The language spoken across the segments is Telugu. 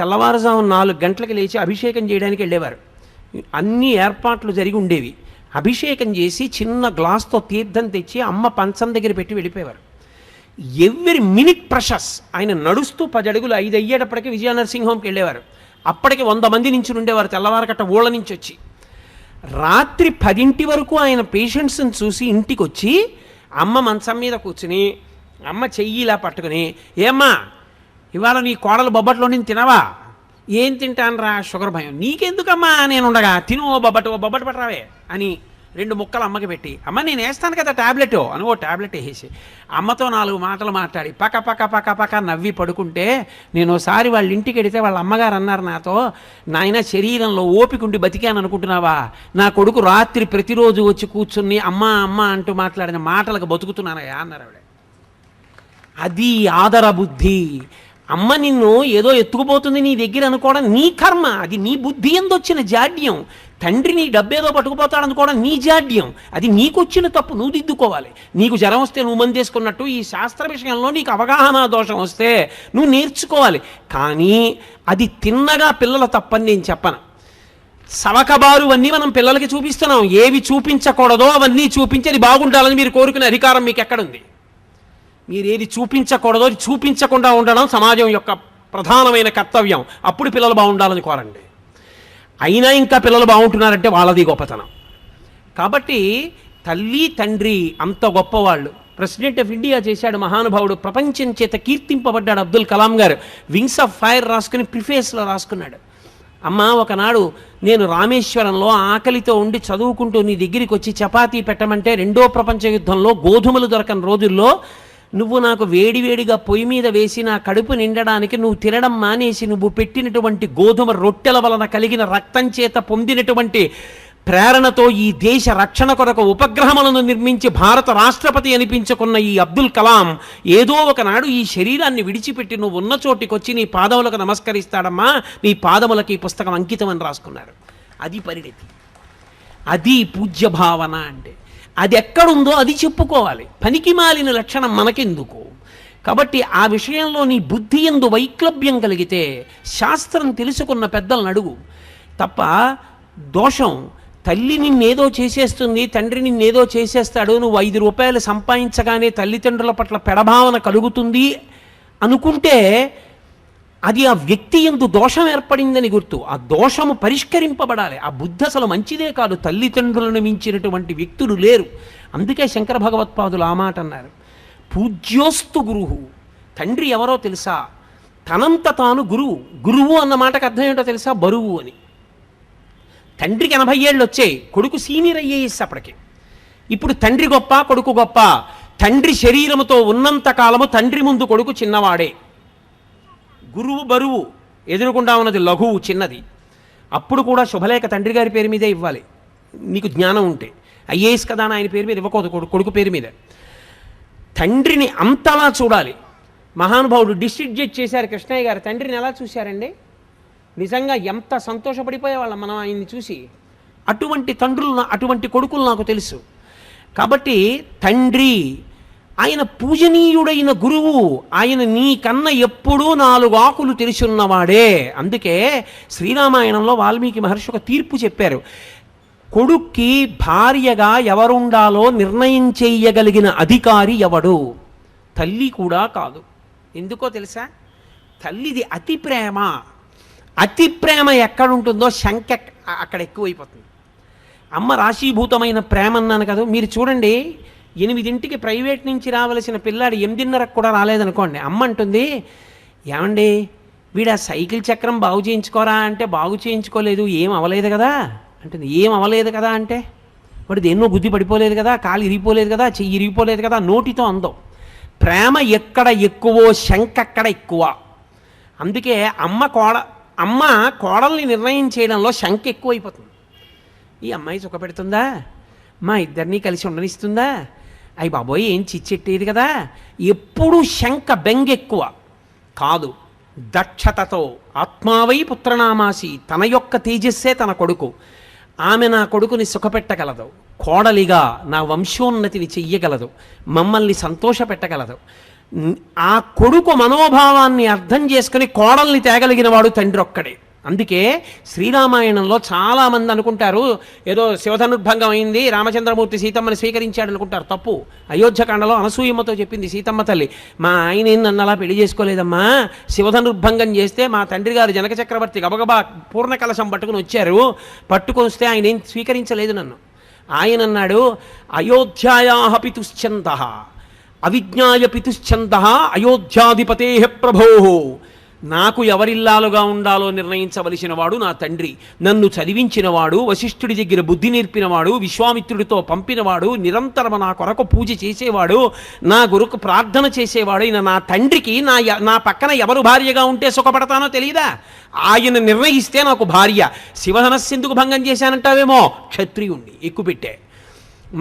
తెల్లవారుజాము 4 గంటలకు లేచి అభిషేకం చేయడానికి వెళ్ళేవారు. అన్ని ఏర్పాట్లు జరిగి ఉండేవి. అభిషేకం చేసి చిన్న గ్లాస్తో తీర్థం తెచ్చి అమ్మ పంచం దగ్గర పెట్టి వెళ్ళిపోయేవారు. Every minute precious. ఆయన నడుస్తూ 10 అడుగులు 5 అయ్యేటప్పటికీ విజయనరసింహ హోమ్కి వెళ్ళేవారు. అప్పటికి 100 మంది నుంచి ఉండేవారు తెల్లవారకట్ట ఊళ్ళ నుంచి వచ్చి. రాత్రి 10 వరకు ఆయన పేషెంట్స్ని చూసి ఇంటికి వచ్చి అమ్మ మంచం మీద కూర్చుని అమ్మ చెయ్యి ఇలా పట్టుకుని, ఏమ్మా ఇవాళ నీ కోడలు బొబ్బట్లో నేను తినవా? ఏం తింటాను రా, షుగర్ భయం. నీకెందుకమ్మా నేను ఉండగా, తిను ఓ బొబ్బట్టు పట్టరావే అని 2 ముక్కలు అమ్మకి పెట్టి, అమ్మ నేను వేస్తాను కదా ట్యాబ్లెట్ అని ఓ ట్యాబ్లెట్ వేసేసి అమ్మతో 4 మాటలు మాట్లాడి పక్క పక్క పక్క పక్క నవ్వి పడుకుంటే, నేను ఒకసారి వాళ్ళ ఇంటికి వెడితే వాళ్ళ అమ్మగారు అన్నారు నాతో, నాయన శరీరంలో ఓపికండి బతికాను అనుకుంటున్నావా? నా కొడుకు రాత్రి ప్రతిరోజు వచ్చి కూర్చుని అమ్మ అమ్మ అంటూ మాట్లాడిన మాటలకు బతుకుతున్నానయ్యా అన్నారు ఆవిడ. అది ఆదర బుద్ధి. అమ్మ నిన్ను ఏదో ఎత్తుకుపోతుంది నీ దగ్గర అనుకోవడం నీ కర్మ, అది నీ బుద్ధి ఎందొచ్చిన జాడ్యం. తండ్రి నీ డబ్బేదో పట్టుకుపోతాడు అనుకోవడం నీ జాడ్యం, అది నీకొచ్చిన తప్పు, నువ్వు దిద్దుకోవాలి. నీకు జ్వరం వస్తే నువ్వు మందేసుకున్నట్టు ఈ శాస్త్ర విషయంలో నీకు అవగాహన దోషం వస్తే నువ్వు నేర్చుకోవాలి. కానీ అది తిన్నగా పిల్లల తప్పని నేను చెప్పను. సవకబారు అన్నీ మనం పిల్లలకి చూపిస్తున్నాం. ఏవి చూపించకూడదో అవన్నీ చూపించి అది బాగుండాలని మీరు కోరుకునే అధికారం మీకు ఎక్కడుంది? మీరు ఏది చూపించకూడదో అది చూపించకుండా ఉండడం సమాజం యొక్క ప్రధానమైన కర్తవ్యం. అప్పుడు పిల్లలు బాగుండాలని కోరండి. అయినా ఇంకా పిల్లలు బాగుంటున్నారంటే వాళ్ళది గొప్పతనం. కాబట్టి తల్లి తండ్రి అంత గొప్పవాళ్ళు. ప్రెసిడెంట్ ఆఫ్ ఇండియా చేశాడు మహానుభావుడు, ప్రపంచం చేత కీర్తింపబడ్డాడు అబ్దుల్ కలాం గారు. వింగ్స్ ఆఫ్ ఫైర్ రాసుకుని ప్రిఫేస్లో రాసుకున్నాడు, అమ్మ ఒకనాడు నేను రామేశ్వరంలో ఆకలితో ఉండి చదువుకుంటూ నీ దగ్గరికి వచ్చి చపాతీ పెట్టమంటే 2వ ప్రపంచ యుద్ధంలో గోధుమలు దొరకని రోజుల్లో నువ్వు నాకు వేడివేడిగా పొయ్యి మీద వేసి నా కడుపు నిండడానికి నువ్వు తినడం మానేసి నువ్వు పెట్టినటువంటి గోధుమ రొట్టెల వలన కలిగిన రక్తం చేత పొందినటువంటి ప్రేరణతో ఈ దేశ రక్షణ కొరకు ఉపగ్రహములను నిర్మించి భారత రాష్ట్రపతి అనిపించుకున్న ఈ అబ్దుల్ కలాం ఏదో ఒకనాడు ఈ శరీరాన్ని విడిచిపెట్టి నువ్వు ఉన్న చోటికి వచ్చి నీ పాదములకు నమస్కరిస్తాడమ్మా, నీ పాదములకు ఈ పుస్తకం అంకితం అని రాసుకున్నారు. అది పరిణతి, అది పూజ్య భావన. అంటే అది ఎక్కడుందో అది చెప్పుకోవాలి. పనికి మాలిన లక్షణం మనకెందుకు? కాబట్టి ఆ విషయంలో నీ బుద్ధి యందు వైక్లభ్యం కలిగితే శాస్త్రం తెలుసుకున్న పెద్దలను అడుగు తప్ప. దోషం తల్లి నిన్నేదో చేసేస్తుంది, తండ్రి నిన్నేదో చేసేస్తాడు, నువ్వు 5 రూపాయలు సంపాదించగానే తల్లిదండ్రుల పట్ల పెడభావన కలుగుతుంది అనుకుంటే అది ఆ వ్యక్తి యందు దోషం ఏర్పడిందని గుర్తు. ఆ దోషము పరిష్కరింపబడాలి. ఆ బుద్ధి అసలు మంచిదే కాదు. తల్లిదండ్రులను మించినటువంటి వ్యక్తులు లేరు. అందుకే శంకర భగవత్పాదులు ఆ మాట అన్నారు, పూజ్యోస్తు గురువు. తండ్రి ఎవరో తెలుసా? తనంత తాను గురువు. గురువు అన్న మాటకు అర్థం ఏంటో తెలుసా? బరువు అని. తండ్రికి 80 ఏళ్ళు వచ్చాయి, కొడుకు సీనియర్ అయ్యేసి అప్పటికి. ఇప్పుడు తండ్రి గొప్ప కొడుకు గొప్ప? తండ్రి శరీరముతో ఉన్నంత కాలము తండ్రి ముందు కొడుకు చిన్నవాడే. గురువు బరువు, ఎదురుకుండా ఉన్నది లఘువు చిన్నది. అప్పుడు కూడా శుభలేఖ తండ్రి గారి పేరు మీదే ఇవ్వాలి నీకు జ్ఞానం ఉంటే. ఐఏఎస్ కదా అని ఆయన పేరు మీద ఇవ్వకూడదు, కొడుకు పేరు మీద. తండ్రిని అంతలా చూడాలి. మహానుభావుడు డిస్ట్రిక్ట్ జడ్జ్ చేశారు కృష్ణయ్య గారు. తండ్రిని ఎలా చూశారండి? నిజంగా ఎంత సంతోషపడిపోయేవాళ్ళం మనం ఆయన్ని చూసి. అటువంటి తండ్రులు, అటువంటి కొడుకులు నాకు తెలుసు. కాబట్టి తండ్రి ఆయన పూజనీయుడైన గురువు. ఆయన నీకన్నా ఎప్పుడూ 4 ఆకులు తెలిసున్నవాడే. అందుకే శ్రీరామాయణంలో వాల్మీకి మహర్షి ఒక తీర్పు చెప్పారు. కొడుక్కి భార్యగా ఎవరుండాలో నిర్ణయం చేయగలిగిన అధికారి ఎవడు? తల్లి కూడా కాదు. ఎందుకో తెలుసా? తల్లిది అతి ప్రేమ. అతి ప్రేమ ఎక్కడుంటుందో శంక అక్కడ ఎక్కువైపోతుంది. అమ్మ రాశీభూతమైన ప్రేమ అన్నాను కదా. మీరు చూడండి, 8ంటికి ప్రైవేట్ నుంచి రావలసిన పిల్లాడు 8:30కు కూడా రాలేదనుకోండి, అమ్మ అంటుంది, ఏమండి వీడు ఆ సైకిల్ చక్రం బాగు చేయించుకోరా అంటే, బాగు చేయించుకోలేదు, ఏం అవ్వలేదు కదా అంటుంది. ఏం అవ్వలేదు కదా అంటే, వాడు దేన్నో గుద్ది పడిపోలేదు కదా, కాలు ఇరిగిపోలేదు కదా, చెయ్యి ఇరిగిపోలేదు కదా, నోటితో అందం. ప్రేమ ఎక్కడ ఎక్కువో శంక అక్కడ ఎక్కువ. అందుకే అమ్మ కోడల్ని నిర్ణయం చేయడంలో శంక ఎక్కువైపోతుంది. ఈ అమ్మాయి సుఖపెడుతుందా, మా ఇద్దరినీ కలిసి ఉండనిస్తుందా, అయ్యి బాబోయ్ ఏం చిచ్చెట్టేది కదా, ఎప్పుడు శంక బెంగ ఎక్కువ కాదు. దక్షతతో ఆత్మావై పుత్రనామాసి, తన యొక్క తేజస్సే తన కొడుకు. ఆమె నా కొడుకుని సుఖపెట్టగలదు, కోడలిగా నా వంశోన్నతిని చెయ్యగలదు, మమ్మల్ని సంతోషపెట్టగలదు. ఆ కొడుకు మనోభావాన్ని అర్థం చేసుకుని కోడల్ని తేగలిగిన వాడు తండ్రి ఒక్కడే. అందుకే శ్రీరామాయణంలో చాలామంది అనుకుంటారు ఏదో శివధనుర్భంగం అయింది, రామచంద్రమూర్తి సీతమ్మని స్వీకరించాడు అనుకుంటారు. తప్పు. అయోధ్యకాండలో అనసూయమ్మతో చెప్పింది సీతమ్మ తల్లి, మా ఆయన నన్ను అలా పెళ్లి చేసుకోలేదమ్మా, శివధనుర్భంగం చేస్తే మా తండ్రి గారు జనక చక్రవర్తి గబగబా పూర్ణ కలశం పట్టుకుని వచ్చారు, పట్టుకొని వస్తే ఆయన ఏం స్వీకరించలేదు నన్ను. ఆయన అన్నాడు, అయోధ్యాయా పితుశ్చందః అవిజ్ఞాయ పితుశ్చందః అయోధ్యాధిపతే ప్రభో, నాకు ఎవరిల్లాలుగా ఉండాలో నిర్ణయించవలసిన వాడు నా తండ్రి, నన్ను చదివించినవాడు, వశిష్ఠుడి దగ్గర బుద్ధి నేర్పినవాడు, విశ్వామిత్రుడితో పంపినవాడు, నిరంతరం నా కొరకు పూజ చేసేవాడు, నా గురుకు ప్రార్థన చేసేవాడు అయిన నా తండ్రికి నా పక్కన ఎవరు భార్యగా ఉంటే సుఖపడతానో తెలియదా? ఆయన నిర్ణయిస్తే నాకు భార్య. శివధనస్సెందుకు భంగం చేశానంటావేమో, క్షత్రియుణ్ణి ఎక్కుపెట్టే.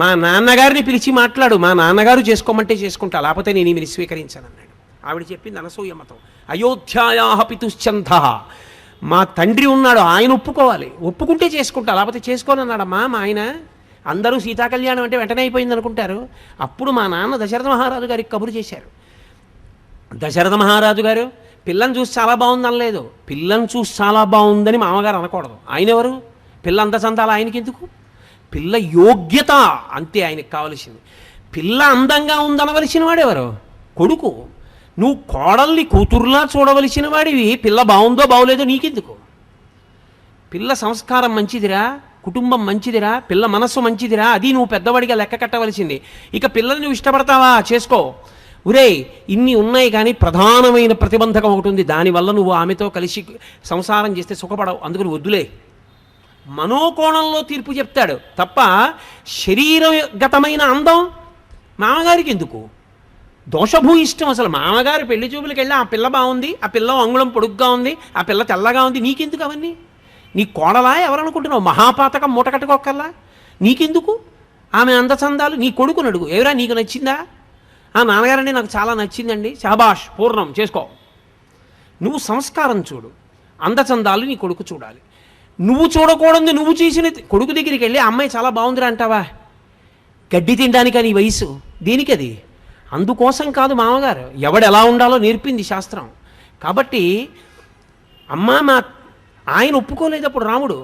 మా నాన్నగారిని పిలిచి మాట్లాడు, మా నాన్నగారు చేసుకోమంటే చేసుకుంటా, లేకపోతే నేను ఈమెను స్వీకరించానన్నాడు. ఆవిడ చెప్పింది అనసూయమ్మతో, అయోధ్యాయా పితుశ్చందః, మా తండ్రి ఉన్నాడు, ఆయన ఒప్పుకోవాలి, ఒప్పుకుంటే చేసుకుంటా, లేకపోతే చేసుకోనన్నాడమ్మా మా ఆయన. అందరూ సీతాకళ్యాణం అంటే వెంటనే అయిపోయింది అనుకుంటారు. అప్పుడు మా నాన్న దశరథ మహారాజు గారికి కబురు చేశారు. దశరథ మహారాజు గారు పిల్లని చూసి చాలా బాగుంది అనలేదు, పిల్లని చూసి చాలా బాగుందని మామగారు అనకూడదు. ఆయన ఎవరు? పిల్ల అంత చందాలి ఆయనకి ఎందుకు? పిల్ల యోగ్యత అంతే ఆయనకు కావలసింది. పిల్ల అందంగా ఉందనవలసిన వాడెవరు? కొడుకు. నువ్వు కోడల్ని కూతురులా చూడవలసిన వాడివి, పిల్ల బాగుందో బాగోలేదో నీకెందుకు? పిల్ల సంస్కారం మంచిదిరా, కుటుంబం మంచిదిరా, పిల్ల మనస్సు మంచిదిరా, అది నువ్వు పెద్దవాడిగా లెక్క కట్టవలసింది. ఇక పిల్లల్ని నువ్వు ఇష్టపడతావా, చేసుకో. ఒరే ఇన్ని ఉన్నాయి కానీ ప్రధానమైన ప్రతిబంధకం ఒకటి ఉంది, దానివల్ల నువ్వు ఆమెతో కలిసి సంసారం చేస్తే సుఖపడవు, అందుకని వద్దులే. మనోకోణంలో తీర్పు చెప్తాడు తప్ప శరీరగతమైన అందం మామగారికి ఎందుకు? దోషభూయిష్టం. అసలు మామగారు పెళ్లి చూపులకు వెళ్ళి ఆ పిల్ల బాగుంది, ఆ పిల్ల అంగుళం పొడుగ్గా ఉంది, ఆ పిల్ల తెల్లగా ఉంది, నీకెందుకు అవన్నీ? నీ కోడలా ఎవరనుకుంటున్నావు? మహాపాతకం మూట కట్టుకోకల్లా నీకెందుకు ఆమె అందచందాలు? నీ కొడుకుని అడుగు, ఎవరా నీకు నచ్చిందా? ఆ నాన్నగారండి నాకు చాలా నచ్చిందండి, శాబాష్ పూర్ణం చేసుకో. నువ్వు సంస్కారం చూడు, అందచందాలు నీ కొడుకు చూడాలి. నువ్వు చూడకూడదు, నువ్వు చేసిన కొడుకు దగ్గరికి వెళ్ళి అమ్మాయి చాలా బాగుందిరా అంటావా? గడ్డి తినడానికి నీ వయసు దేనికి? అది అందుకోసం కాదు. మామగారు ఎవడు ఎలా ఉండాలో నేర్పింది శాస్త్రం. కాబట్టి అమ్మ మా ఆయన ఒప్పుకోలేదు. అప్పుడు రాముడు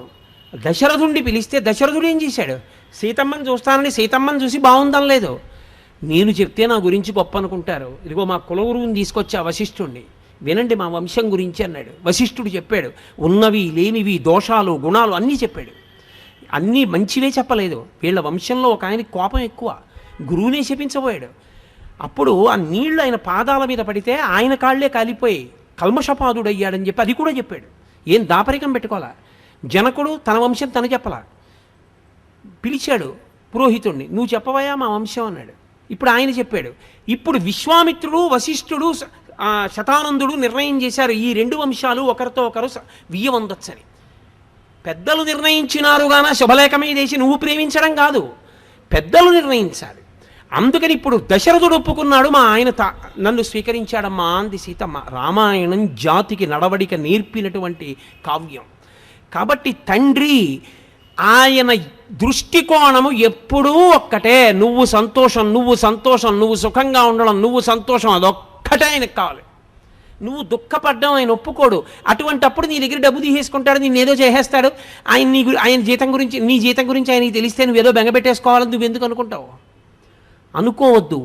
దశరథుడిని పిలిస్తే దశరథుడు ఏం చేశాడు? సీతమ్మని చూస్తానని సీతమ్మని చూసి బాగుందనలేదు. నేను చెప్తే నా గురించి గొప్ప అనుకుంటారు, ఇదిగో మా కులగురువుని తీసుకొచ్చా వశిష్ఠుడిని, వినండి మా వంశం గురించి అన్నాడు. వశిష్ఠుడు చెప్పాడు, ఉన్నవి లేనివి దోషాలు గుణాలు అన్నీ చెప్పాడు. అన్నీ మంచివే చెప్పలేదు. వీళ్ళ వంశంలో ఒక ఆయనకి కోపం ఎక్కువ, గురువునే శపించబోయాడు. అప్పుడు ఆ నీళ్లు ఆయన పాదాల మీద పడితే ఆయన కాళ్లే కాలిపోయి కల్మషపాదుడు అయ్యాడని చెప్పి అది కూడా చెప్పాడు. ఏం దాపరికం పెట్టుకోవాలా? జనకుడు తన వంశం తను చెప్పలా, పిలిచాడు పురోహితుడిని, నువ్వు చెప్పవయా మా వంశం అన్నాడు. ఇప్పుడు ఆయన చెప్పాడు. ఇప్పుడు విశ్వామిత్రుడు వశిష్ఠుడు శతానందుడు నిర్ణయం చేశారు, ఈ రెండు వంశాలు ఒకరితో ఒకరు వియ్యవందొచ్చని. పెద్దలు నిర్ణయించినారు గాన శుభలేఖమే చేసి నువ్వు ప్రేమించడం కాదు, పెద్దలు నిర్ణయించాలి. అందుకని ఇప్పుడు దశరథుడు ఒప్పుకున్నాడు, మా ఆయన నన్ను స్వీకరించాడమ్మా అంది సీతమ్మ. రామాయణం జాతికి నడవడిక నేర్పినటువంటి కావ్యం. కాబట్టి తండ్రి ఆయన దృష్టికోణము ఎప్పుడూ ఒక్కటే, నువ్వు సంతోషం, నువ్వు సంతోషం, నువ్వు సుఖంగా ఉండడం, నువ్వు సంతోషం, అదొక్కటే ఆయనకు కావాలి. నువ్వు దుఃఖపడ్డం ఆయన ఒప్పుకోడు. అటువంటప్పుడు నీ దగ్గర డబ్బు తీసేసుకుంటాడు, నేను ఏదో చేసేస్తాడు. ఆయన జీతం గురించి, నీ జీతం గురించి ఆయనకి తెలిస్తే నువ్వేదో బెంగపెట్టేసుకోవాలని నువ్వు ఎందుకు అనుకుంటావు? అనుకోవద్దు.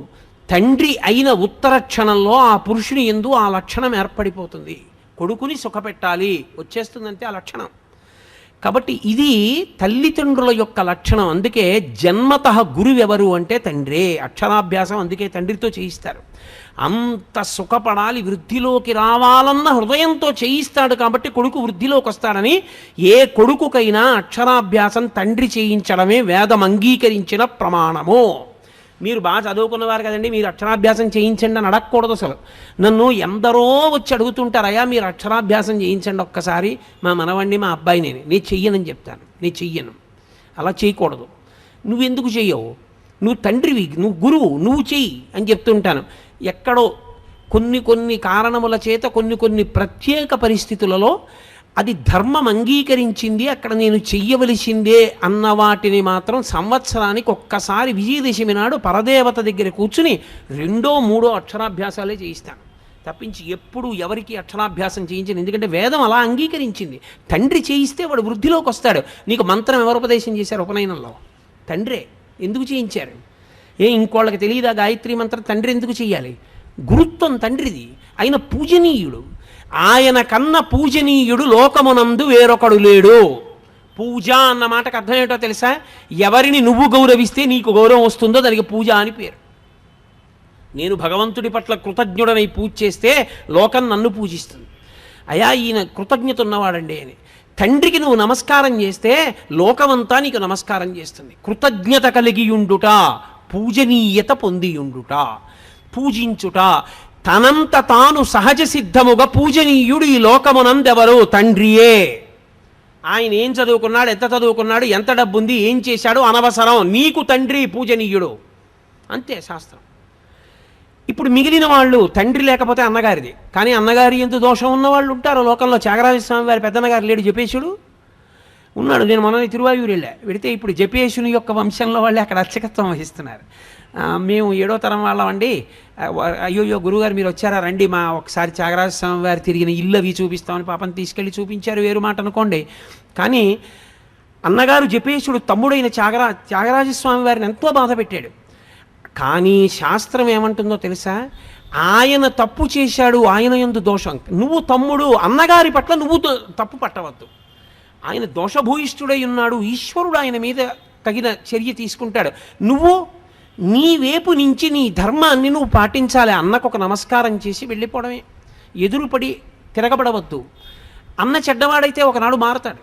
తండ్రి అయిన ఉత్తర క్షణంలో ఆ పురుషుని యందు ఆ లక్షణం ఏర్పడిపోతుంది. కొడుకుని సుఖపెట్టాలి వచ్చేస్తుందంటే ఆ లక్షణం. కాబట్టి ఇది తల్లిదండ్రుల యొక్క లక్షణం. అందుకే జన్మతః గురువెవరు అంటే తండ్రే. అక్షరాభ్యాసం అందుకే తండ్రితో చేయిస్తారు. అంత సుఖపడాలి, వృద్ధిలోకి రావాలన్న హృదయంతో చేయిస్తాడు. కాబట్టి కొడుకు వృద్ధిలోకి వస్తాడని ఏ కొడుకుకైనా అక్షరాభ్యాసం తండ్రి చేయించడమే వేదం అంగీకరించిన ప్రమాణము. మీరు బాగా చదువుకున్నవారు కదండి, మీరు అక్షరాభ్యాసం చేయించండి అని అడగకూడదు. అసలు నన్ను ఎందరో వచ్చి అడుగుతుంటారయ్యా మీరు అక్షరాభ్యాసం చేయించండి ఒక్కసారి, మా మనవండి మా అబ్బాయిని. నేను చెయ్యనని చెప్తాను, నేను చెయ్యను. అలా చేయకూడదు. నువ్వెందుకు చెయ్యవు? నువ్వు తండ్రివి, నువ్వు గురువు, నువ్వు చెయ్యి అని చెప్తుంటాను. ఎక్కడో కొన్ని కారణముల చేత కొన్ని ప్రత్యేక పరిస్థితులలో అది ధర్మం అంగీకరించింది, అక్కడ నేను చెయ్యవలసిందే అన్న వాటిని మాత్రం సంవత్సరానికి ఒక్కసారి విజయదశమి నాడు పరదేవత దగ్గర కూర్చుని 2, 3 అక్షరాభ్యాసాలే చేయిస్తాను తప్పించి ఎప్పుడు ఎవరికి అక్షరాభ్యాసం చేయించను. ఎందుకంటే వేదం అలా అంగీకరించింది. తండ్రి చేయిస్తే వాడు వృద్ధిలోకి వస్తాడు. నీకు మంత్రం ఎవరు ఉపదేశం చేశారు ఉపనయనంలో? తండ్రే. ఎందుకు చేయించారు? ఇంకోళ్ళకి తెలియదా గాయత్రి మంత్రం? తండ్రి ఎందుకు చెయ్యాలి? గురుత్వం తండ్రిది. ఆయన పూజనీయుడు. ఆయన కన్న పూజనీయుడు లోకమునందు వేరొకడు లేడు. పూజ అన్న మాటకు అర్థం ఏంటో తెలుసా? ఎవరిని నువ్వు గౌరవిస్తే నీకు గౌరవం వస్తుందో దానికి పూజ అని పేరు. నేను భగవంతుడి పట్ల కృతజ్ఞుడనై పూజ చేస్తే లోకం నన్ను పూజిస్తుంది. అయా ఈయన కృతజ్ఞత ఉన్నవాడండి అని. తండ్రికి నువ్వు నమస్కారం చేస్తే లోకమంతా నీకు నమస్కారం చేస్తుంది. కృతజ్ఞత కలిగియుండుట, పూజనీయత పొందియుండుట, పూజించుట. తనంత తాను సహజ సిద్ధముగా పూజనీయుడు ఈ లోకమునందెవరు? తండ్రియే. ఆయన ఏం చదువుకున్నాడు, ఎంత చదువుకున్నాడు, ఎంత డబ్బుంది, ఏం చేశాడు అనవసరం. నీకు తండ్రి పూజనీయుడు, అంతే శాస్త్రం. ఇప్పుడు మిగిలిన వాళ్ళు తండ్రి లేకపోతే అన్నగారిది. కానీ అన్నగారి ఎందు దోషం ఉన్నవాళ్ళు ఉంటారు లోకంలో. త్యాగరాజస్వామి వారి పెద్దన్నగారు లేడు, జపేశుడు ఉన్నాడు. నేను మొన్న తిరువాయూరు వెళితే ఇప్పుడు జపేశుని యొక్క వంశంలో వాళ్ళే అక్కడ అర్చకత్వం వహిస్తున్నారు. మేము 7వ తరం వాళ్ళమండి. అయ్యో గురువుగారు మీరు వచ్చారా, రండి మా ఒకసారి త్యాగరాజస్వామి వారు తిరిగిన ఇల్లు అవి చూపిస్తామని పాపం తీసుకెళ్ళి చూపించారు. వేరు మాట అనుకోండి. కానీ అన్నగారు జపేశుడు తమ్ముడైన త్యాగరాజస్వామి వారిని ఎంతో బాధ పెట్టాడు. కానీ శాస్త్రం ఏమంటుందో తెలుసా? ఆయన తప్పు చేశాడు, ఆయన యందు దోషం. నువ్వు తమ్ముడు, అన్నగారి పట్ల నువ్వు తప్పు పట్టవద్దు. ఆయన దోషభూయిష్ఠుడై ఉన్నాడు, ఈశ్వరుడు ఆయన మీద తగిన చర్య తీసుకుంటాడు. నువ్వు నీ వైపు నుంచి నీ ధర్మాన్ని నువ్వు పాటించాలి. అన్నకు ఒక నమస్కారం చేసి వెళ్ళిపోవడమే. ఎదురుపడి తిరగబడవద్దు. అన్న చెడ్డవాడైతే ఒకనాడు మారతాడు.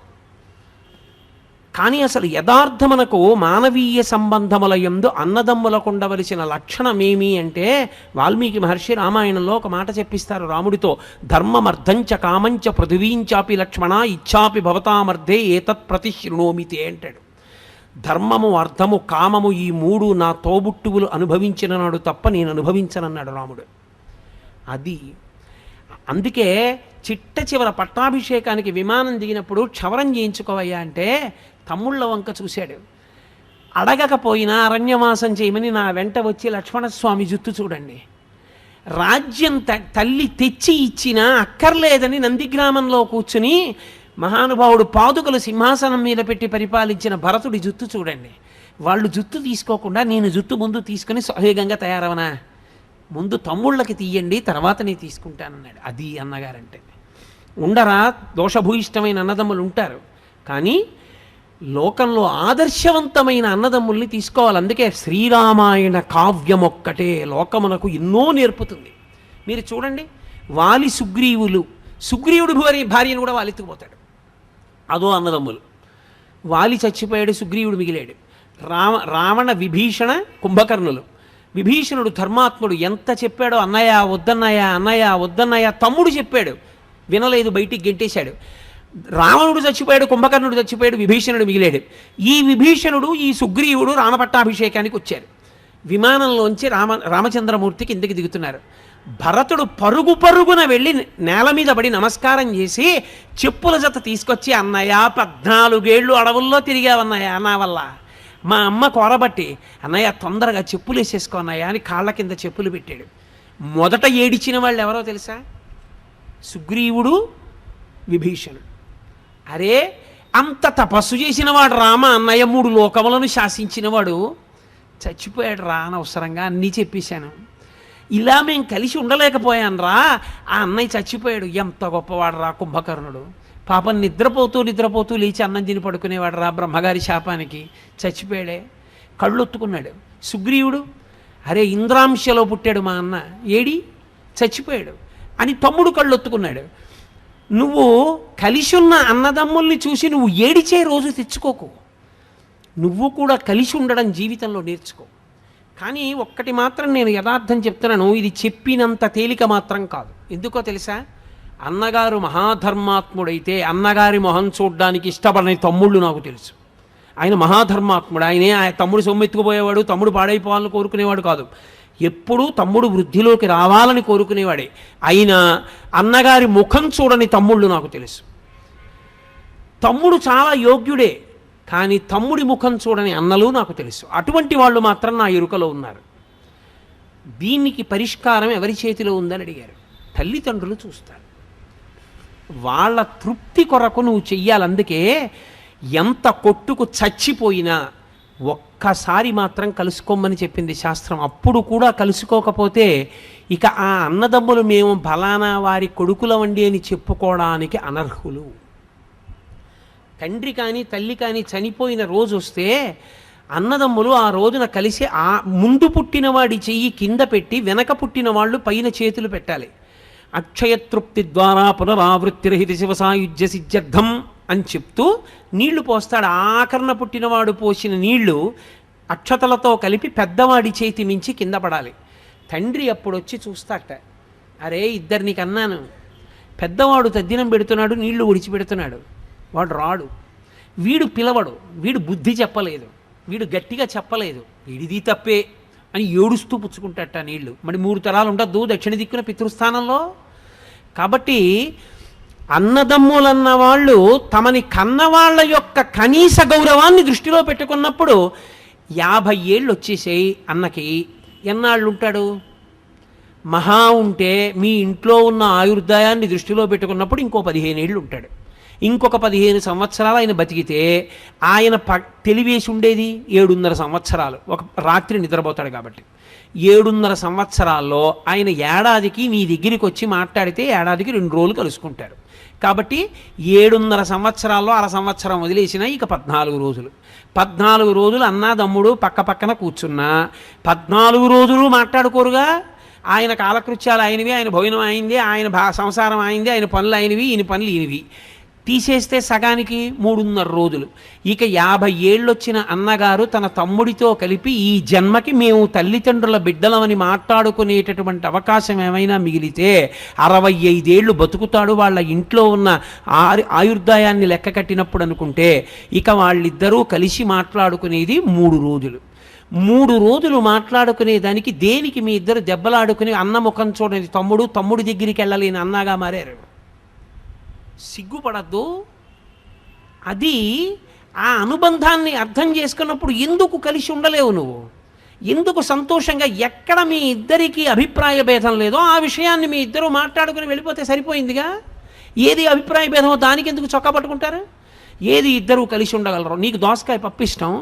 కానీ అసలు యథార్థమునకు మానవీయ సంబంధముల యందు అన్నదమ్ములకు ఉండవలసిన లక్షణమేమి అంటే వాల్మీకి మహర్షి రామాయణంలో ఒక మాట చెప్పిస్తారు రాముడితో. ధర్మమర్థంచ కామంచ పృథివీంచాపి లక్ష్మణ ఇచ్చాపి భవతామర్థే ఏతత్ ప్రతిశృణోమితే అంటాడు. ధర్మము, అర్థము, కామము ఈ 3 నా తోబుట్టువులు అనుభవించిన నాడు తప్ప నేను అనుభవించనన్నాడు రాముడు. అది అందుకే చిట్ట చివర పట్టాభిషేకానికి విమానం దిగినప్పుడు క్షవరం చేయించుకోవయ్యా అంటే తమ్ముళ్ళ వంక చూశాడు. అడగకపోయినా అరణ్యవాసం చేయమని నా వెంట వచ్చి లక్ష్మణస్వామి జుత్తు చూడండి. రాజ్యం తల్లి తెచ్చి ఇచ్చినా అక్కర్లేదని నందిగ్రామంలో కూర్చుని మహానుభావుడు పాదుకలు సింహాసనం మీద పెట్టి పరిపాలించిన భరతుడి జుత్తు చూడండి. వాళ్ళు జుత్తు తీసుకోకుండా నేను జుత్తు ముందు తీసుకుని సహేగంగా తయారవనా? ముందు తమ్ముళ్ళకి తీయండి, తర్వాత నేను తీసుకుంటానన్నాడు. అది అన్నగారంటే. ఉండరా దోషభూయిష్టమైన అన్నదమ్ములు ఉంటారు, కానీ లోకంలో ఆదర్శవంతమైన అన్నదమ్ముల్ని తీసుకోవాలి. అందుకే శ్రీరామాయణ కావ్యం ఒక్కటే లోకమునకు ఎన్నో నేర్పుతుంది. మీరు చూడండి, వాలి సుగ్రీవుడు భార్యను కూడా వాలెత్తుకుపోతాడు. అదో అన్నదమ్ములు. వాలి చచ్చిపోయాడు, సుగ్రీవుడు మిగిలాడు. రావణ విభీషణ కుంభకర్ణులు. విభీషణుడు ధర్మాత్ముడు, ఎంత చెప్పాడో అన్నయ్య వద్దన్నయ్య, అన్నయ్య వద్దన్నయ్య. తమ్ముడు చెప్పాడు, వినలేదు, బయటికి గెంటేశాడు. రావణుడు చచ్చిపోయాడు, కుంభకర్ణుడు చచ్చిపోయాడు, విభీషణుడు మిగిలాడు. ఈ విభీషణుడు ఈ సుగ్రీవుడు రామపట్టాభిషేకానికి వచ్చారు. విమానంలోంచి రామచంద్రమూర్తి కిందకి దిగుతున్నారు. భరతుడు పరుగున వెళ్ళి నేల మీద పడి నమస్కారం చేసి చెప్పుల జత తీసుకొచ్చి, అన్నయ్య 14 ఏళ్ళు అడవుల్లో తిరిగావన్నయ్య నా వల్ల, మా అమ్మ కోరబట్టి, అన్నయ్య తొందరగా చెప్పులు వేసేసుకో అన్నయ్య అని కాళ్ళ కింద చెప్పులు పెట్టాడు. మొదట ఏడిచిన వాళ్ళు ఎవరో తెలుసా? సుగ్రీవుడు, విభీషణుడు. అరే అంత తపస్సు చేసినవాడు రామ, అన్నయ్య 3 లోకములను శాసించినవాడు చచ్చిపోయాడు రా, అనవసరంగా అన్నీ చెప్పేశాను, ఇలా మేము కలిసి ఉండలేకపోయాను రా, ఆ అన్నయ్య చచ్చిపోయాడు. ఎంత గొప్పవాడు రా కుంభకర్ణుడు, పాపం నిద్రపోతూ లేచి అన్నం తిని పడుకునేవాడు రా, బ్రహ్మగారి శాపానికి చచ్చిపోయాడే. కళ్ళొత్తుకున్నాడు. సుగ్రీవుడు, అరే ఇంద్రాంశలో పుట్టాడు మా అన్న, ఏడి చచ్చిపోయాడు అని తమ్ముడు కళ్ళొత్తుకున్నాడు. నువ్వు కలిసి ఉన్న అన్నదమ్ముల్ని చూసి నువ్వు ఏడిచే రోజు తెచ్చుకోకు. నువ్వు కూడా కలిసి ఉండడం జీవితంలో నేర్చుకో. కానీ ఒక్కటి మాత్రం నేను యథార్థం చెప్తున్నాను, ఇది చెప్పినంత తేలిక మాత్రం కాదు. ఎందుకో తెలుసా? అన్నగారు మహాధర్మాత్ముడైతే అన్నగారి మొహం చూడడానికి ఇష్టపడని తమ్ముళ్ళు నాకు తెలుసు. ఆయన మహాధర్మాత్ముడు. ఆయన తమ్ముడు సొమ్మెత్తుకుపోయేవాడు, తమ్ముడు పాడైపోవాలని కోరుకునేవాడు కాదు. ఎప్పుడూ తమ్ముడు వృద్ధిలోకి రావాలని కోరుకునేవాడే. అయినా అన్నగారి ముఖం చూడని తమ్ముళ్ళు నాకు తెలుసు. తమ్ముడు చాలా యోగ్యుడే, కానీ తమ్ముడి ముఖం చూడని అన్నలు నాకు తెలుసు. అటువంటి వాళ్ళు మాత్రం నా ఎరుకలో ఉన్నారు. దీనికి పరిష్కారం ఎవరి చేతిలో ఉందని అడిగారు. తల్లిదండ్రులు చూస్తారు. వాళ్ళ తృప్తి కొరకు నువ్వు చెయ్యాలి. అందుకే ఎంత కొట్టుకు చచ్చిపోయినా ఒక్కసారి మాత్రం కలుసుకోమని చెప్పింది శాస్త్రం. అప్పుడు కూడా కలుసుకోకపోతే ఇక ఆ అన్నదమ్ములు మేము ఫలానా వారి కొడుకులవండి అని చెప్పుకోవడానికి అనర్హులు. తండ్రి కానీ తల్లి కానీ చనిపోయిన రోజు వస్తే అన్నదమ్ములు ఆ రోజున కలిసి ఆ ముందు పుట్టినవాడి చెయ్యి కింద పెట్టి వెనక పుట్టిన వాళ్ళు పైన చేతులు పెట్టాలి. అక్షయతృప్తి ద్వారా పునరావృత్తిరహిత శివసాయుజ్య సిద్ధ్యర్థం అని చెప్తూ నీళ్లు పోస్తాడు. ఆఖరణ పుట్టినవాడు పోసిన నీళ్లు అక్షతలతో కలిపి పెద్దవాడి చేతి మించి కింద పడాలి. తండ్రి అప్పుడు వచ్చి చూస్తాట, అరే ఇద్దరిని కన్నాను, పెద్దవాడు తద్దినం పెడుతున్నాడు, నీళ్లు విడిచిపెడుతున్నాడు, వాడు రాడు, వీడు పిలవడు, వీడు బుద్ధి చెప్పలేదు, వీడు గట్టిగా చెప్పలేదు, వీడిది తప్పే అని ఏడుస్తూ పుచ్చుకుంటాట నీళ్లు. మరి 3 తరాలు ఉండద్దు దక్షిణ దిక్కున పితృస్థానంలో. కాబట్టి అన్నదమ్ములన్న వాళ్ళు తమని కన్నవాళ్ల యొక్క కనీస గౌరవాన్ని దృష్టిలో పెట్టుకున్నప్పుడు 50 ఏళ్ళు వచ్చేసాయి అన్నకి, ఎన్నాళ్ళు ఉంటాడు? మహా ఉంటే మీ ఇంట్లో ఉన్న ఆయుర్దాయాన్ని దృష్టిలో పెట్టుకున్నప్పుడు ఇంకో 15 ఏళ్ళు ఉంటాడు. ఇంకొక 15 సంవత్సరాలు ఆయన బతికితే ఆయన తెలివేసి ఉండేది 7.5 సంవత్సరాలు. ఒక రాత్రి నిద్రపోతాడు కాబట్టి 7.5 సంవత్సరాల్లో ఆయన ఏడాదికి నీ దగ్గరికి వచ్చి మాట్లాడితే ఏడాదికి 2 రోజులు కలుసుకుంటారు. కాబట్టి 7.5 సంవత్సరాల్లో 1/2 సంవత్సరం వదిలేసినా ఇక 14 రోజులు. 14 రోజులు అన్నాదమ్ముడు పక్క పక్కన కూర్చున్నా 14 రోజులు మాట్లాడుకోరుగా. ఆయన కాలకృత్యాలు ఆయనవి, ఆయన భోజనం అయింది, ఆయన సంసారం అయింది, ఆయన పనులు అయినవి, ఈయన పనులు ఈయనవి. తీసేస్తే సగానికి 3.5 రోజులు. ఇక 50 ఏళ్ళు వచ్చిన అన్నగారు తన తమ్ముడితో కలిపి ఈ జన్మకి మేము తల్లిదండ్రుల బిడ్డలమని మాట్లాడుకునేటటువంటి అవకాశం ఏమైనా మిగిలితే 65 ఏళ్ళు బతుకుతాడు. వాళ్ళ ఇంట్లో ఉన్న ఆయుర్దాయాన్ని లెక్క కట్టినప్పుడు అనుకుంటే ఇక వాళ్ళిద్దరూ కలిసి మాట్లాడుకునేది 3 రోజులు. 3 రోజులు మాట్లాడుకునే దానికి దేనికి మీ ఇద్దరు దెబ్బలాడుకుని అన్న ముఖం చూడని తమ్ముడి దగ్గరికి వెళ్ళలేని అన్నగా మారారు. సిగ్గుపడద్దు. అది ఆ అనుబంధాన్ని అర్థం చేసుకున్నప్పుడు ఎందుకు కలిసి ఉండలేవు నువ్వు? ఎందుకు సంతోషంగా ఎక్కడ మీ ఇద్దరికీ అభిప్రాయ భేదం లేదో ఆ విషయాన్ని మీ ఇద్దరు మాట్లాడుకుని వెళ్ళిపోతే సరిపోయిందిగా. ఏది అభిప్రాయ భేదమో దానికి ఎందుకు చొక్కా పట్టుకుంటారు? ఏది ఇద్దరు కలిసి ఉండగలరు. నీకు దోసకాయ పప్పు ఇష్టం,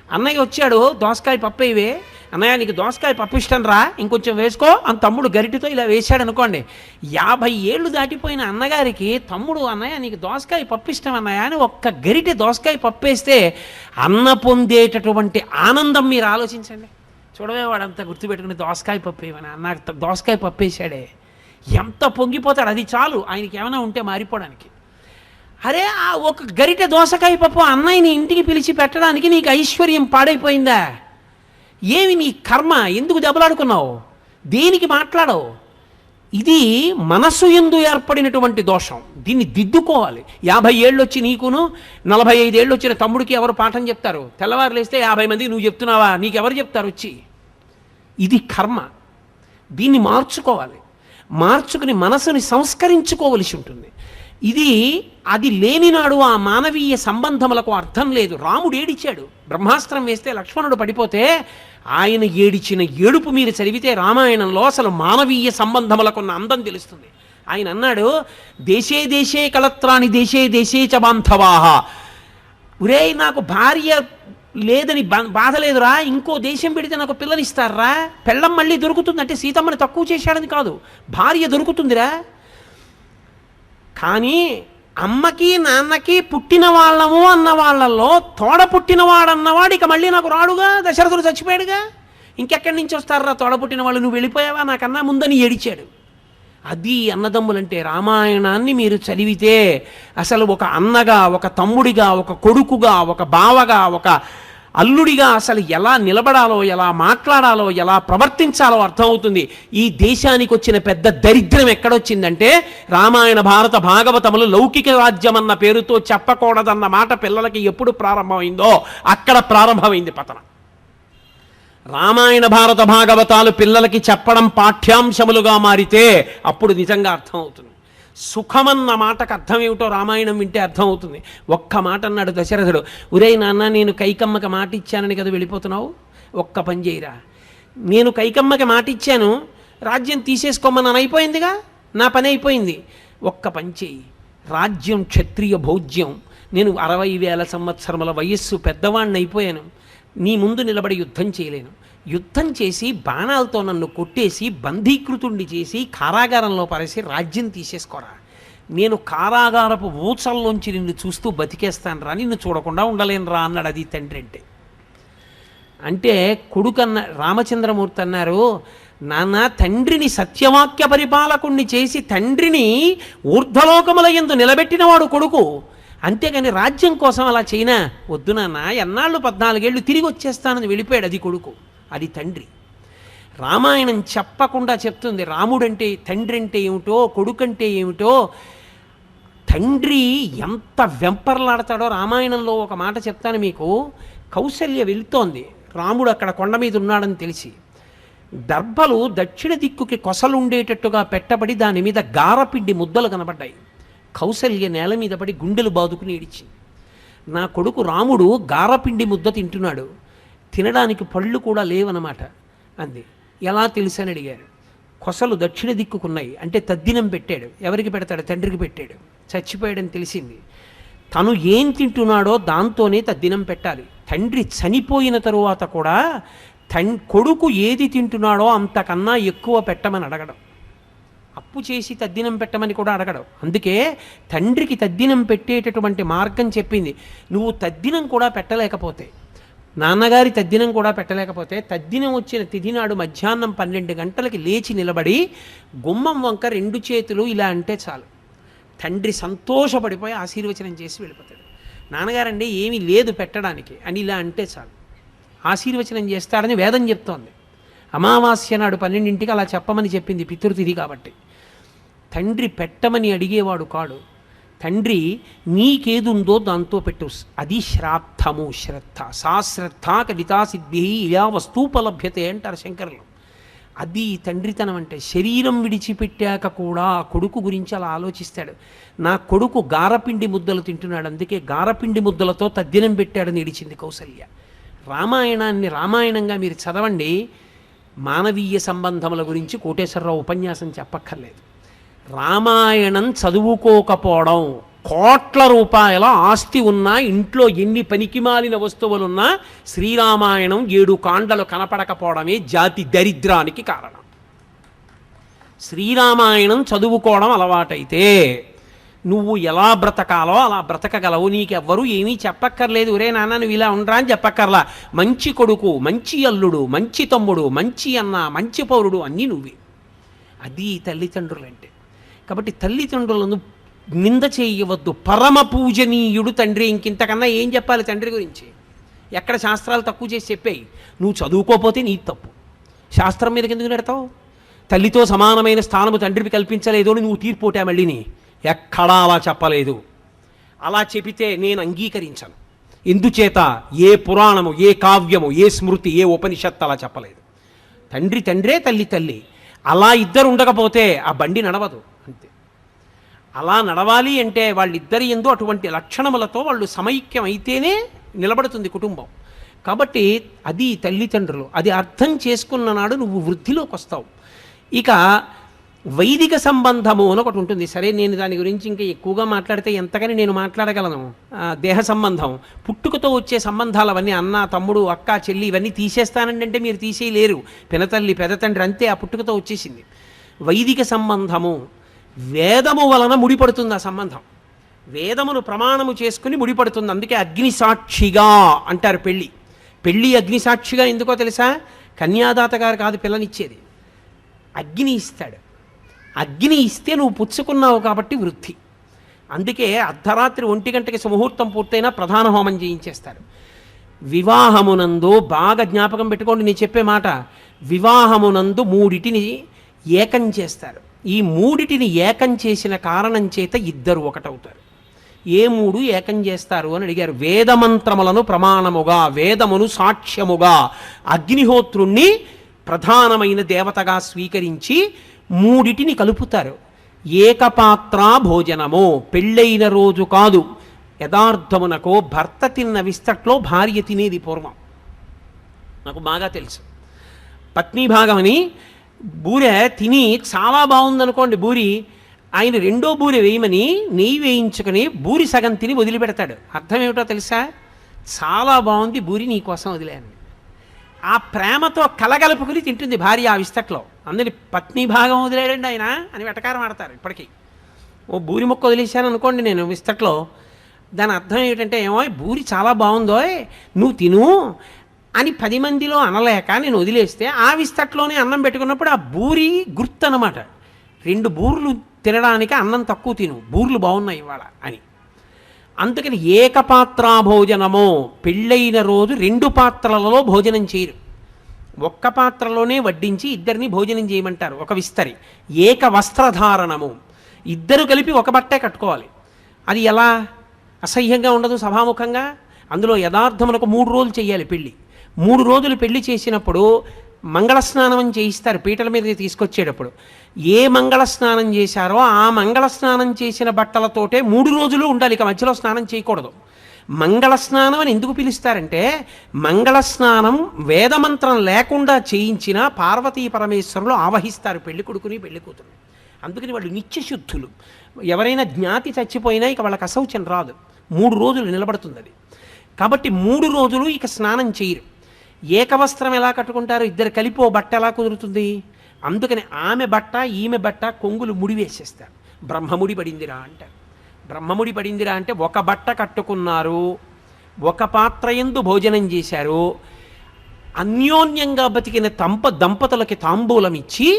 అన్నయ్య వచ్చాడు దోసకాయ పప్పు ఇవే, అన్నయ్య నీకు దోసకాయ పప్పు ఇష్టం రా, ఇంకొంచెం వేసుకో అని తమ్ముడు గరిటితో ఇలా వేశాడు అనుకోండి. 50 ఏళ్ళు దాటిపోయిన అన్నగారికి తమ్ముడు అన్నయ్య నీకు దోసకాయ పప్పు ఇష్టం అన్నయ్య అని ఒక్క గరిటె దోసకాయ పప్పు వేస్తే అన్న పొందేటటువంటి ఆనందం మీరు ఆలోచించండి. చూడవే వాడంతా గుర్తుపెట్టుకుని దోసకాయ పప్పు ఏమని అన్న దోసకాయ పప్పు వేసాడే ఎంత పొంగిపోతాడు. అది చాలు ఆయనకి ఏమైనా ఉంటే మారిపోవడానికి. అరే ఆ ఒక గరిటె దోసకాయ పప్పు అన్నయ్యని ఇంటికి పిలిచి పెట్టడానికి నీకు ఐశ్వర్యం పాడైపోయిందా? ఏమి నీ కర్మ? ఎందుకు దెబ్బలాడుకున్నావు? దేనికి మాట్లాడవు? ఇది మనస్సు యందు ఏర్పడినటువంటి దోషం. దీన్ని దిద్దుకోవాలి. 50 ఏళ్ళు వచ్చి నీకును 45 ఏళ్ళు వచ్చిన తమ్ముడికి ఎవరు పాఠం చెప్తారు? తెల్లవారు లేస్తే 50 మందికి నువ్వు చెప్తున్నావా? నీకెవరు చెప్తారు వచ్చి? ఇది కర్మ. దీన్ని మార్చుకోవాలి. మార్చుకుని మనసుని సంస్కరించుకోవలసి ఉంటుంది. అది లేనినాడు ఆ మానవీయ సంబంధములకు అర్థం లేదు. రాముడు ఏడిచాడు, బ్రహ్మాస్త్రం వేస్తే లక్ష్మణుడు పడిపోతే ఆయన ఏడిచిన ఏడుపు మీరు చదివితే రామాయణంలో అసలు మానవీయ సంబంధములకున్న అందం తెలుస్తుంది. ఆయన అన్నాడు, దేశే దేశే కలత్రాని దేశే దేశే చ బాంధవాహ. ఒరే నాకు భార్య లేదని బాధ లేదురా, ఇంకో దేశం పెడితే నాకు పిల్లనిస్తారా, పెళ్ళం మళ్ళీ దొరుకుతుందంటే సీతమ్మని తక్కువ చేశాడని కాదు, భార్య దొరుకుతుందిరా. కానీ అమ్మకి నాన్నకి పుట్టిన వాళ్ళము అన్న వాళ్ళల్లో తోడ పుట్టినవాడన్నవాడు ఇక మళ్ళీ నాకు రాడుగా, దశరథుడు చచ్చిపోయాడుగా, ఇంకెక్కడి నుంచి వస్తారా తోడ పుట్టిన వాళ్ళు? నువ్వు వెళ్ళిపోయావా నాకన్నా ముందని ఏడిచాడు. అది అన్నదమ్ములంటే. రామాయణాన్ని మీరు చదివితే అసలు ఒక అన్నగా, ఒక తమ్ముడిగా, ఒక కొడుకుగా, ఒక బావగా, ఒక అల్లుడిగా అసలు ఎలా నిలబడాలో, ఎలా మాట్లాడాలో, ఎలా ప్రవర్తించాలో అర్థమవుతుంది. ఈ దేశానికి వచ్చిన పెద్ద దరిద్రం ఎక్కడొచ్చిందంటే రామాయణ భారత భాగవతములు లౌకిక రాజ్యం అన్న పేరుతో చెప్పకూడదన్న మాట పిల్లలకి ఎప్పుడు ప్రారంభమైందో అక్కడ ప్రారంభమైంది పతనం. రామాయణ భారత భాగవతాలు పిల్లలకి చెప్పడం పాఠ్యాంశములుగా మారితే అప్పుడు నిజంగా అర్థమవుతుంది. సుఖమన్న మాటకు అర్థం ఏమిటో రామాయణం వింటే అర్థమవుతుంది. ఒక్క మాట అన్నాడు దశరథుడు, ఒరేయ్ నాన్న, నేను కైకమ్మకి మాట ఇచ్చానని కదా వెళ్ళిపోతున్నావు, ఒక్క పని చేయరా, నేను కైకమ్మకి మాట ఇచ్చాను, రాజ్యం తీసేసుకోమని అయిపోయిందిగా, నా పని అయిపోయింది, ఒక్క పని చేయి, రాజ్యం క్షత్రియ భోజ్యం, నేను 60,000 సంవత్సరముల వయస్సు పెద్దవాణ్ణి అయిపోయాను, నీ ముందు నిలబడి యుద్ధం చేయలేను, యుద్ధం చేసి బాణాలతో నన్ను కొట్టేసి బంధీకృతుణ్ణి చేసి కారాగారంలో పరేసి రాజ్యం తీసేసుకోరా, నేను కారాగారపు ఊచల్లోంచి నిన్ను చూస్తూ బతికేస్తాను రా, నిన్ను చూడకుండా ఉండలేను రా అన్నాడు. అది తండ్రి అంటే కొడుకన్న రామచంద్రమూర్తి అన్నారు, నాన్న, తండ్రిని సత్యవాక్య పరిపాలకుణ్ణి చేసి తండ్రిని ఊర్ధ్వలోకముల యందు నిలబెట్టినవాడు కొడుకు, అంతేగాని రాజ్యం కోసం అలా చేయనా, వద్దు నాన్న, ఎన్నాళ్ళు 14 ఏళ్ళు తిరిగి వచ్చేస్తానని వెళ్ళిపోయాడు. అది కొడుకు, అది తండ్రి. రామాయణం చెప్పకుండా చెప్తుంది రాముడంటే, తండ్రి అంటే ఏమిటో, కొడుకంటే ఏమిటో. తండ్రి ఎంత వెంపర్లాడతాడో రామాయణంలో ఒక మాట చెప్తాను మీకు. కౌసల్య వెళుతోంది, రాముడు అక్కడ కొండ మీద ఉన్నాడని తెలిసి దర్భలు దక్షిణ దిక్కుకి కొసలుండేటట్టుగా పెట్టబడి దాని మీద గారపిండి ముద్దలు కనబడ్డాయి. కౌసల్య నేల మీద పడి గుండెలు బాదుకుని ఏడిచింది. నా కొడుకు రాముడు గారపిండి ముద్ద తింటున్నాడు, తినడానికి పళ్ళు కూడా లేవన్నమాట అంది. ఎలా తెలుసని అడిగారు. కొసలు దక్షిణ దిక్కుకున్నాయి అంటే తద్దినం పెట్టాడు. ఎవరికి పెడతాడు? తండ్రికి పెట్టాడు. చచ్చిపోయాడని తెలిసింది. తను ఏం తింటున్నాడో దాంతోనే తద్దినం పెట్టాలి. తండ్రి చనిపోయిన తరువాత కూడా కొడుకు ఏది తింటున్నాడో అంతకన్నా ఎక్కువ పెట్టమని అడగడం, అప్పు చేసి తద్దినం పెట్టమని కూడా అడగడం. అందుకే తండ్రికి తద్దినం పెట్టేటటువంటి మార్గం చెప్పింది. నువ్వు తద్దినం కూడా పెట్టలేకపోతే, నాన్నగారి తద్దినం కూడా పెట్టలేకపోతే, తద్దినం వచ్చిన తిథి నాడు మధ్యాహ్నం 12 గంటలకి లేచి నిలబడి గుమ్మం వంక 2 చేతులు ఇలా అంటే చాలు, తండ్రి సంతోషపడిపోయి ఆశీర్వచనం చేసి వెళ్ళిపోతాడు. నాన్నగారండి ఏమీ లేదు పెట్టడానికి అని ఇలా అంటే చాలు, ఆశీర్వచనం చేస్తాడని వేదం చెప్తోంది. అమావాస్య నాడు 12ంటికి అలా చెప్పమని చెప్పింది, పితృతిథి కాబట్టి. తండ్రి పెట్టమని అడిగేవాడు కాడు. తండ్రి నీకేదుందో దాంతో పెట్టు, అది శ్రాద్ధము. శ్రద్ధ, సా శ్రద్ధ కవితా సిద్ధి ఇలా వస్తూపలభ్యతే అంటారు శంకరులు. అది తండ్రితనం అంటే. శరీరం విడిచిపెట్టాక కూడా కొడుకు గురించి అలా ఆలోచిస్తాడు. నా కొడుకు గారపిండి ముద్దలు తింటున్నాడు, అందుకే గారపిండి ముద్దలతో తద్దినం పెట్టాడని ఏడిచింది కౌసల్య. రామాయణాన్ని రామాయణంగా మీరు చదవండి. మానవీయ సంబంధముల గురించి కోటేశ్వరరావు ఉపన్యాసం చెప్పక్కర్లేదు. రామాయణం చదువుకోకపోవడం, కోట్ల రూపాయల ఆస్తి ఉన్నా, ఇంట్లో ఎన్ని పనికిమాలిన వస్తువులున్నా శ్రీరామాయణం 7 కాండలు కనపడకపోవడమే జాతి దరిద్రానికి కారణం. శ్రీరామాయణం చదువుకోవడం అలవాటైతే నువ్వు ఎలా బ్రతకాలో అలా బ్రతకగలవు. నీకెవ్వరూ ఏమీ చెప్పక్కర్లేదు. ఒరే నాన్న నువ్వు ఇలా ఉండరా అని చెప్పక్కర్లా. మంచి కొడుకు, మంచి అల్లుడు, మంచి తమ్ముడు, మంచి అన్న, మంచి పౌరుడు అన్నీ నువ్వే. అది తల్లిదండ్రులంటే. కాబట్టి తల్లిదండ్రులను నింద చేయవద్దు. పరమ పూజనీయుడు తండ్రి. ఇంకింతకన్నా ఏం చెప్పాలి తండ్రి గురించి? ఎక్కడ శాస్త్రాలు తక్కువ చేసి చెప్పాయి. నువ్వు చదువుకోకపోతే నీ తప్పు. శాస్త్రం మీదకి ఎందుకు నెడతావు? తల్లితో సమానమైన స్థానము తండ్రికి కల్పించలేదు అని నువ్వు తీర్పోటా మళ్ళీని. ఎక్కడా అలా చెప్పలేదు. అలా చెబితే నేను అంగీకరించను. ఎందుచేత ఏ పురాణము, ఏ కావ్యము, ఏ స్మృతి, ఏ ఉపనిషత్తు అలా చెప్పలేదు. తండ్రి తండ్రే, తల్లి తల్లి. అలా ఇద్దరు ఉండకపోతే ఆ బండి నడవదు. అంతే. అలా నడవాలి అంటే వాళ్ళిద్దరి యందు అటువంటి లక్షణములతో వాళ్ళు సమైక్యం అయితేనే నిలబడుతుంది కుటుంబం. కాబట్టి అది తల్లిదండ్రులు. అది అర్థం చేసుకున్న నాడు నువ్వు వృద్ధిలోకి వస్తావు. ఇక వైదిక సంబంధము అని ఒకటి ఉంటుంది. సరే, నేను దాని గురించి ఇంకా ఎక్కువగా మాట్లాడితే ఎంతకని నేను మాట్లాడగలను. దేహ సంబంధం, పుట్టుకతో వచ్చే సంబంధాలు అవన్నీ, అన్న, తమ్ముడు, అక్క, చెల్లి, ఇవన్నీ తీసేస్తానండి అంటే మీరు తీసేయలేరు. పినతల్లి, పెదతండ్రి, అంతే, ఆ పుట్టుకతో వచ్చేసింది. వైదిక సంబంధము వేదము వలన ముడిపడుతుంది. ఆ సంబంధం వేదమును ప్రమాణము చేసుకుని ముడిపడుతుంది. అందుకే అగ్నిసాక్షిగా అంటారు. పెళ్ళి అగ్నిసాక్షిగా ఎందుకో తెలుసా? కన్యాదాత గారు కాదు పిల్లనిచ్చేది, అగ్ని ఇస్తాడు. అగ్ని ఇస్తే నువ్వు పుచ్చుకున్నావు కాబట్టి వృద్ధి. అందుకే అర్ధరాత్రి 1 గంటకి సుముహూర్తం పూర్తయినా ప్రధాన హోమం చేయించేస్తారు. వివాహమునందు బాగా జ్ఞాపకం పెట్టుకోండి నేను చెప్పే మాట. వివాహమునందు 3 ఏకం చేస్తారు. ఈ 3 ఏకం చేసిన కారణం చేత ఇద్దరు ఒకటవుతారు. ఏ 3 ఏకం చేస్తారు అని అడిగారు. వేదమంత్రములను ప్రమాణముగా, వేదమును సాక్ష్యముగా, అగ్నిహోత్రుణ్ణి ప్రధానమైన దేవతగా స్వీకరించి 3 కలుపుతారు. ఏకపాత్రా భోజనము, పెళ్ళైన రోజు కాదు, యథార్థమునకు భర్త తిన్న విస్తట్లో భార్య తినేది పూర్వం. నాకు బాగా తెలుసు. పత్నీభాగం అని బూరె తిని చాలా బాగుందనుకోండి బూరి, ఆయన రెండో బూరె వేయమని నెయ్యి వేయించుకొని బూరి సగం తిని వదిలిపెడతాడు. అర్థం ఏమిటో తెలుసా? చాలా బాగుంది బూరి, నీకోసం వదిలేను. ఆ ప్రేమతో కలగలుపుకుని తింటుంది భార్య ఆ విస్తట్లో. అందుని పత్ని భాగం వదిలేడండి ఆయన అని వెటకారం ఆడతారు ఇప్పటికీ. ఓ బూరి మొక్క వదిలేశాను అనుకోండి నేను విస్తట్లో, దాని అర్థం ఏమిటంటే, ఏమో బూరి చాలా బాగుందో నువ్వు తిను అని 10 మందిలో అనలేక నేను వదిలేస్తే ఆ విస్తట్లోనే అన్నం పెట్టుకున్నప్పుడు ఆ బూరి గుర్తు అన్నమాట. 2 బూర్లు తినడానికి అన్నం తక్కువ తిను, బూర్లు బాగున్నాయి ఇవాళ అని. అందుకని ఏకపాత్రా భోజనము, పెళ్ళైన రోజు 2 పాత్రలలో భోజనం చేయరు, ఒక్క పాత్రలోనే వడ్డించి ఇద్దరిని భోజనం చేయమంటారు. ఒక విస్తరి. ఏక వస్త్రధారణము, ఇద్దరు కలిపి ఒక బట్టే కట్టుకోవాలి. అది ఎలా? అసహ్యంగా ఉండదు సభాముఖంగా. అందులో యథార్థములకు 3 రోజులు చేయాలి పెళ్ళి. 3 రోజులు పెళ్లి చేసినప్పుడు మంగళస్నానం చేయిస్తారు పీటల మీదకి తీసుకొచ్చేటప్పుడు. ఏ మంగళస్నానం చేశారో ఆ మంగళస్నానం చేసిన బట్టలతోటే 3 రోజులు ఉండాలి, ఇక మధ్యలో స్నానం చేయకూడదు. మంగళస్నానం అని ఎందుకు పిలుస్తారంటే, మంగళస్నానం వేదమంత్రం లేకుండా చేయించిన పార్వతీ పరమేశ్వరులు ఆవహిస్తారు పెళ్లి కొడుకుని పెళ్లి కూతురు. అందుకని వాళ్ళు నిత్యశుద్ధులు. ఎవరైనా జ్ఞాతి చచ్చిపోయినా ఇక వాళ్ళకి అశౌచం రాదు, 3 రోజులు నిలబడుతుంది అది. కాబట్టి 3 రోజులు ఇక స్నానం చేయరు. ఏకవస్త్రం ఎలా కట్టుకుంటారు? ఇద్దరు కలిపి ఓ బట్ట ఎలా కుదురుతుంది? అందుకని ఆమె బట్ట ఈమె బట్ట కొంగులు ముడి వేసేస్తారు. బ్రహ్మముడి పడిందిరా అంటారు. బ్రహ్మముడి పడిందిరా అంటే ఒక బట్ట కట్టుకున్నారు, ఒక పాత్ర యందు భోజనం చేశారు, అన్యోన్యంగా బతికిన దంపతులకి తాంబూలం ఇచ్చి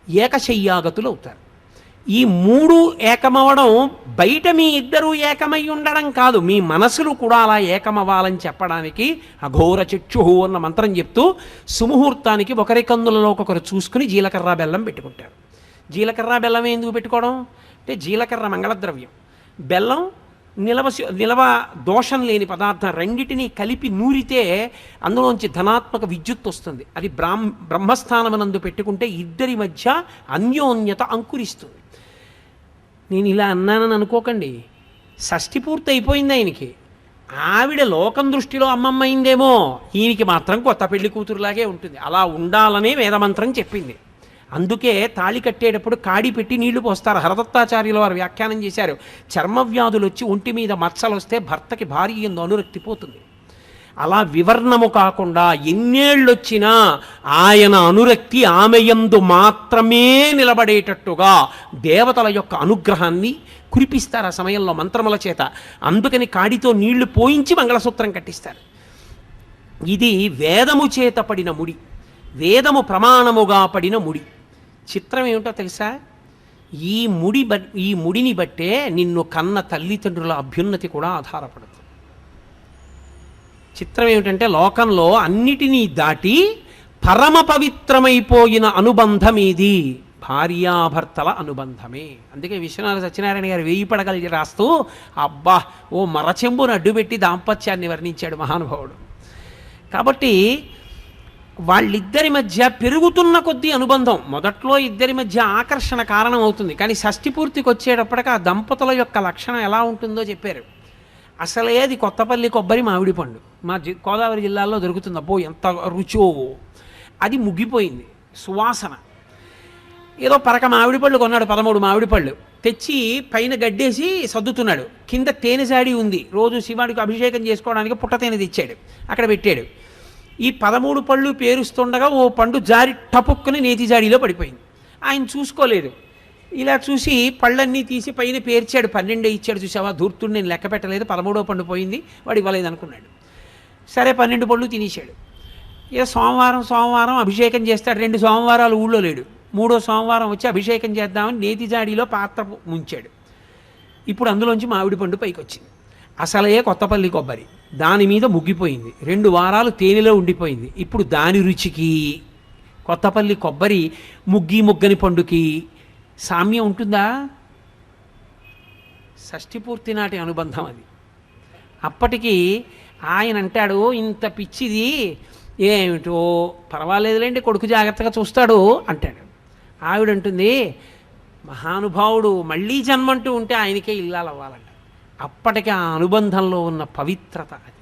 ఏకశయ్యాగతులు అవుతారు. ఈ 3 ఏకమవడం బయట మీ ఇద్దరూ ఏకమై ఉండడం కాదు, మీ మనసులు కూడా అలా ఏకమవ్వాలని చెప్పడానికి అఘోర చక్షుహు అన్న మంత్రం చెప్తూ సుముహూర్తానికి ఒకరి కందులలో ఒకరు చూసుకుని జీలకర్ర బెల్లం పెట్టుకుంటారు. జీలకర్ర బెల్లం ఎందుకు పెట్టుకోవడం అంటే, జీలకర్ర మంగళద్రవ్యం, బెల్లం నిలవ దోషం లేని పదార్థం. రెండిటిని కలిపి నూరితే అందులోంచి ధనాత్మక విద్యుత్ వస్తుంది. అది బ్రహ్మస్థానమునందు పెట్టుకుంటే ఇద్దరి మధ్య అన్యోన్యత అంకురిస్తుంది. నేను ఇలా అన్నానని అనుకోకండి, షష్ఠి పూర్తి అయిపోయింది ఆయనకి, ఆవిడ లోకం దృష్టిలో అమ్మమ్మ అయిందేమో, ఈయనకి మాత్రం కొత్త పెళ్లి కూతురులాగే ఉంటుంది. అలా ఉండాలనే వేదమంత్రం చెప్పింది. అందుకే తాళి కట్టేటప్పుడు కాడి పెట్టి నీళ్లు పోస్తారు. హరదత్తాచార్యుల వారు వ్యాఖ్యానం చేశారు, చర్మవ్యాధులు వచ్చి ఒంటి మీద మచ్చలు వస్తే భర్తకి భార్య యందు అనురక్తి పోతుంది. అలా వివర్ణము కాకుండా ఎన్నేళ్ళొచ్చినా ఆయన అనురక్తి ఆమె యందు మాత్రమే నిలబడేటట్టుగా దేవతల యొక్క అనుగ్రహాన్ని కురిపిస్తారు ఆ సమయంలో మంత్రముల చేత. అందుకని కాడితో నీళ్లు పోయించి మంగళసూత్రం కట్టిస్తారు. ఇది వేదము చేత పడిన ముడి, వేదము ప్రమాణముగా పడిన ముడి. చిత్రం ఏమిటో తెలుసా? ఈ ముడిని బట్టే నిన్ను కన్న తల్లిదండ్రుల అభ్యున్నతి కూడా ఆధారపడుతుంది. చిత్రం ఏమిటంటే, లోకంలో అన్నిటినీ దాటి పరమ పవిత్రమైపోయిన అనుబంధం ఇది భార్యాభర్తల అనుబంధమే. అందుకే విశ్వనాథ సత్యనారాయణ గారు 1000 పడగలు రాస్తూ అబ్బా ఓ మరచెంబును అడ్డుపెట్టి దాంపత్యాన్ని వర్ణించాడు మహానుభావుడు. కాబట్టి వాళ్ళిద్దరి మధ్య పెరుగుతున్న కొద్దీ అనుబంధం, మొదట్లో ఇద్దరి మధ్య ఆకర్షణ కారణం అవుతుంది, కానీ షష్ఠి పూర్తికి వచ్చేటప్పటికి ఆ దంపతుల యొక్క లక్షణం ఎలా ఉంటుందో చెప్పారు. అసలే అది కొత్తపల్లి కొబ్బరి మామిడి పండు మా గోదావరి జిల్లాలో దొరుకుతుంది. అబ్బో ఎంత రుచో, అది ముగ్గిపోయింది సువాసన. ఏదో పరక మామిడి పళ్ళు కొన్నాడు, 13 మామిడి పళ్ళు తెచ్చి పైన గడ్డేసి సర్దుతున్నాడు. కింద తేనె జాడి ఉంది, రోజు శివాడికి అభిషేకం చేసుకోవడానికి పుట్ట తేనె తెచ్చాడు, అక్కడ పెట్టాడు. ఈ 13 పళ్ళు పేరుస్తుండగా ఓ పండు జారి టపుక్కుని నేతి జాడీలో పడిపోయింది. ఆయన చూసుకోలేదు, ఇలా చూసి పళ్ళన్నీ తీసి పైన పేర్చాడు. 12 ఇచ్చాడు. చూసావా ధూర్తుడు, నేను లెక్క పెట్టలేదు, 13వ పండు పోయింది, వాడు ఇవ్వలేదు అనుకున్నాడు. సరే 12 పళ్ళు తినేశాడు. ఇక సోమవారం అభిషేకం చేస్తాడు. 2 సోమవారాలు ఊళ్ళో లేడు. 3వ సోమవారం వచ్చి అభిషేకం చేద్దామని నేతి జాడీలో పాత్ర ముంచాడు. ఇప్పుడు అందులోంచి మామిడి పండు పైకి వచ్చింది. అసలే కొత్తపల్లి కొబ్బరి, దాని మీద ముగ్గిపోయింది. 2 వారాలు తేనెలో ఉండిపోయింది. ఇప్పుడు దాని రుచికి కొత్తపల్లి కొబ్బరి ముగ్గని పండుకి సామ్యం ఉంటుందా? షష్ఠి పూర్తి నాటి అనుబంధం అది. అప్పటికి ఆయన అంటాడు, ఇంత పిచ్చిది ఏమిటో పర్వాలేదులేండి, కొడుకు జాగ్రత్తగా చూస్తాడు అంటాడు. ఆవిడంటుంది, మహానుభావుడు మళ్ళీ జన్మంటూ ఉంటే ఆయనకే ఇల్లాలు అవ్వాలంట. అప్పటికి ఆ అనుబంధంలో ఉన్న పవిత్రత అది.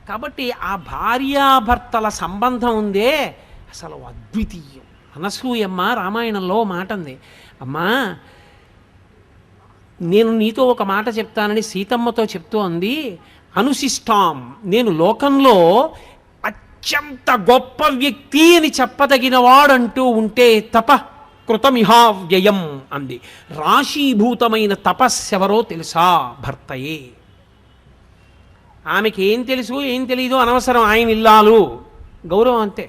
కాబట్టి ఆ భార్యాభర్తల సంబంధం ఉందే అసలు అద్వితీయం. అనసూయమ్మ రామాయణంలో మాట ఉంది, అమ్మా నేను నీతో ఒక మాట చెప్తానని సీతమ్మతో చెప్తూ అంది, అనుశిష్టాం, నేను లోకంలో అత్యంత గొప్ప వ్యక్తి అని చెప్పదగిన వాడంటూ ఉంటే తప కృతమిహావ్యయం అంది. రాశీభూతమైన తపస్సెవరో తెలుసా? భర్తయే. ఆమెకి ఏం తెలుసు ఏం తెలీదు అనవసరం, ఆయన ఇల్లాలు గౌరవం అంతే.